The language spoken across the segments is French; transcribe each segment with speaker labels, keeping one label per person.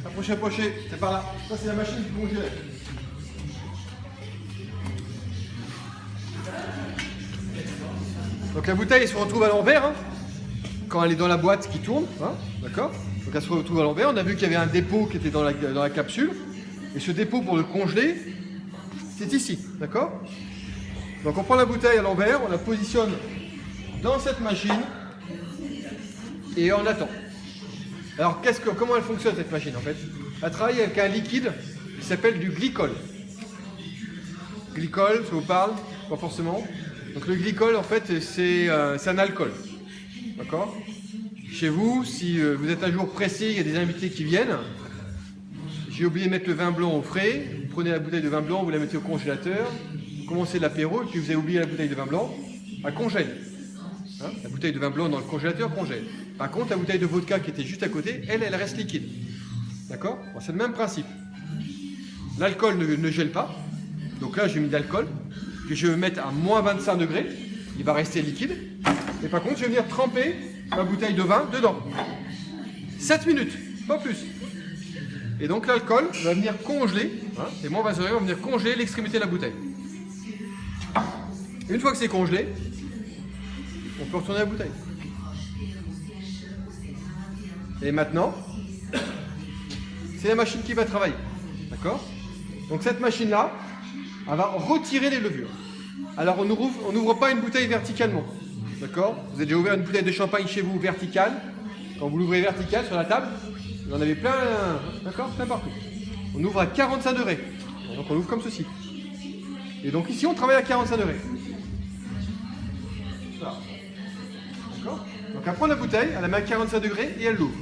Speaker 1: Approchez, approchez, c'est par là. Ça, c'est la machine qui congèle. Donc la bouteille elle se retrouve à l'envers hein, quand elle est dans la boîte qui tourne, hein, d'accord. Donc elle se retrouve à l'envers. On a vu qu'il y avait un dépôt qui était dans la capsule. Et ce dépôt pour le congeler, c'est ici, d'accord. Donc on prend la bouteille à l'envers, on la positionne dans cette machine et on attend. Alors comment elle fonctionne cette machine en fait? Elle travaille avec un liquide qui s'appelle du glycol. Glycol, ça vous parle? Pas forcément. Donc le glycol en fait c'est un alcool. D'accord? Chez vous, si vous êtes un jour pressé, il y a des invités qui viennent. J'ai oublié de mettre le vin blanc au frais. Vous prenez la bouteille de vin blanc, vous la mettez au congélateur. Vous commencez l'apéro et puis vous avez oublié la bouteille de vin blanc. Elle congèle. Hein, la bouteille de vin blanc dans le congélateur congèle. Par contre, la bouteille de vodka qui était juste à côté, elle reste liquide. D'accord? Bon, c'est le même principe. L'alcool ne gèle pas. Donc là, j'ai mis de l'alcool que je vais mettre à moins 25 degrés. Il va rester liquide. Et par contre, je vais venir tremper ma bouteille de vin dedans. 7 minutes, pas plus. Et donc l'alcool va venir congeler, hein, et moins 20 degrés va venir congeler l'extrémité de la bouteille. Une fois que c'est congelé, on peut retourner la bouteille. Et maintenant, c'est la machine qui va travailler. D'accord? Donc cette machine-là, elle va retirer les levures. Alors on n'ouvre pas une bouteille verticalement. D'accord? Vous avez déjà ouvert une bouteille de champagne chez vous verticale. Quand vous l'ouvrez verticale sur la table, vous en avez plein, d'accord? Plein partout. On ouvre à 45 degrés. Donc on ouvre comme ceci. Et donc ici on travaille à 45 degrés. Voilà. D'accord? Donc elle prend la bouteille, elle la met à 45 degrés et elle l'ouvre.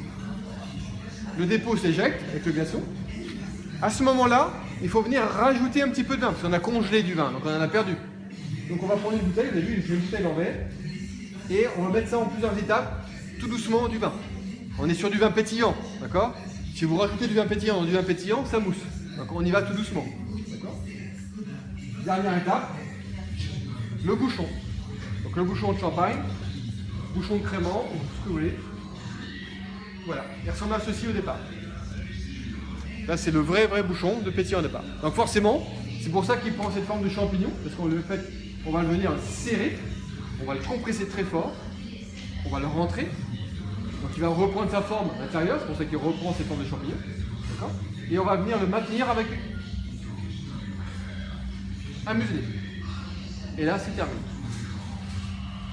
Speaker 1: Le dépôt s'éjecte avec le glaçon. À ce moment-là, il faut venir rajouter un petit peu de vin, parce qu'on a congelé du vin, donc on en a perdu. Donc on va prendre une bouteille, vous avez vu, j'ai une bouteille d'envers, et on va mettre ça en plusieurs étapes, tout doucement du vin. On est sur du vin pétillant, d'accord? Si vous rajoutez du vin pétillant dans du vin pétillant, ça mousse. Donc on y va tout doucement. D'accord? Dernière étape, le bouchon. Donc le bouchon de champagne, bouchon de crément, ou ce que vous voulez. Voilà, il ressemble à ceci au départ. Là c'est le vrai bouchon de pétillant au départ. Donc forcément, c'est pour ça qu'il prend cette forme de champignon, parce qu'on va le venir serrer, on va le compresser très fort, on va le rentrer. Donc il va reprendre sa forme à l'intérieur, c'est pour ça qu'il reprend ses formes de champignons. D'accord? Et on va venir le maintenir avec un muselet. Et là c'est terminé.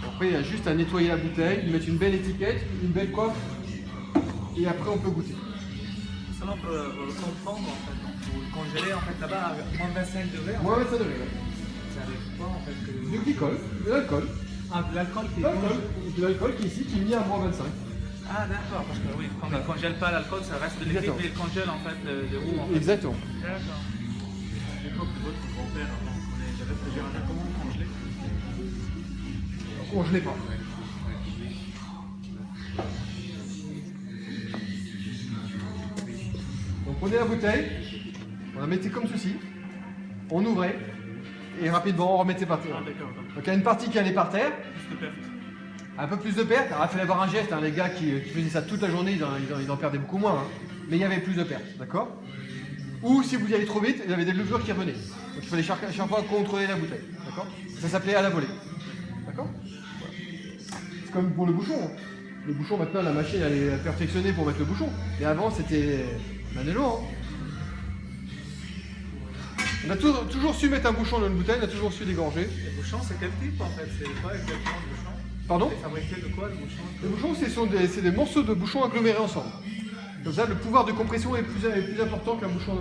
Speaker 1: Après il y a juste à nettoyer la bouteille, lui mettre une belle étiquette, une belle coiffe, et après on peut goûter.
Speaker 2: Ça on peut le comprendre en fait, donc vous le congélez en fait là-bas à moins 25 degrés.
Speaker 1: Moins 25 degrés.
Speaker 2: C'est avec quoi en fait que...
Speaker 1: Du glycol, de l'alcool.
Speaker 2: Ah, de l'alcool qui est
Speaker 1: De l'alcool qui est ici, qui est mis à moins 25.
Speaker 2: Ah d'accord, parce que oui, quand on ne congèle pas l'alcool, ça reste de liquide, mais il congèle en fait le roux en fait.
Speaker 1: Exactement.
Speaker 2: D'accord.
Speaker 3: À l'époque de votre grand-père, avant qu'on ait déjà réfrigéré, comment on congelait?
Speaker 1: On congelait pas. Donc on prenait la bouteille, on la mettait comme ceci, on ouvrait et rapidement on remettait par terre.
Speaker 3: Ah d'accord.
Speaker 1: Donc il y a une partie qui allait par terre,
Speaker 3: Plus de perte.
Speaker 1: un peu plus de pertes. Alors il fallait avoir un geste, hein, les gars qui faisaient ça toute la journée, ils en perdaient beaucoup moins, hein. Mais il y avait plus de pertes, d'accord? Ou si vous y allez trop vite, il y avait des levures qui revenaient. Donc il fallait chaque fois contrôler la bouteille, d'accord? Ça s'appelait à la volée, d'accord? Voilà. C'est comme pour le bouchon, hein. Le bouchon maintenant, la machine elle est perfectionnée pour mettre le bouchon. Mais avant c'était manuellement, hein. On a toujours su mettre un bouchon dans une bouteille, on a toujours su dégorger.
Speaker 2: Le bouchon, c'est quel type en fait? C'est quoi exactement le bouchon?
Speaker 1: Pardon?
Speaker 2: C'est fabriqué de quoi le bouchon?
Speaker 1: Les bouchons, c'est des morceaux de bouchons agglomérés ensemble. Comme ça, le pouvoir de compression est plus important qu'un bouchon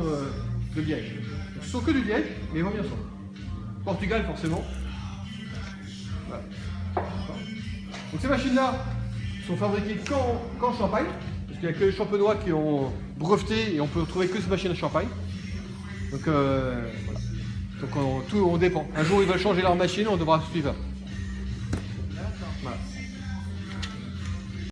Speaker 1: de liège. Donc, ce sont que du liège, mais ils vont bien ensemble. Portugal, forcément. Voilà. Donc ces machines-là sont fabriquées qu'en Champagne, parce qu'il n'y a que les champenois qui ont breveté et on peut trouver que ces machines à Champagne. Donc voilà. Donc on dépend. Un jour ils veulent changer leur machine, on devra suivre.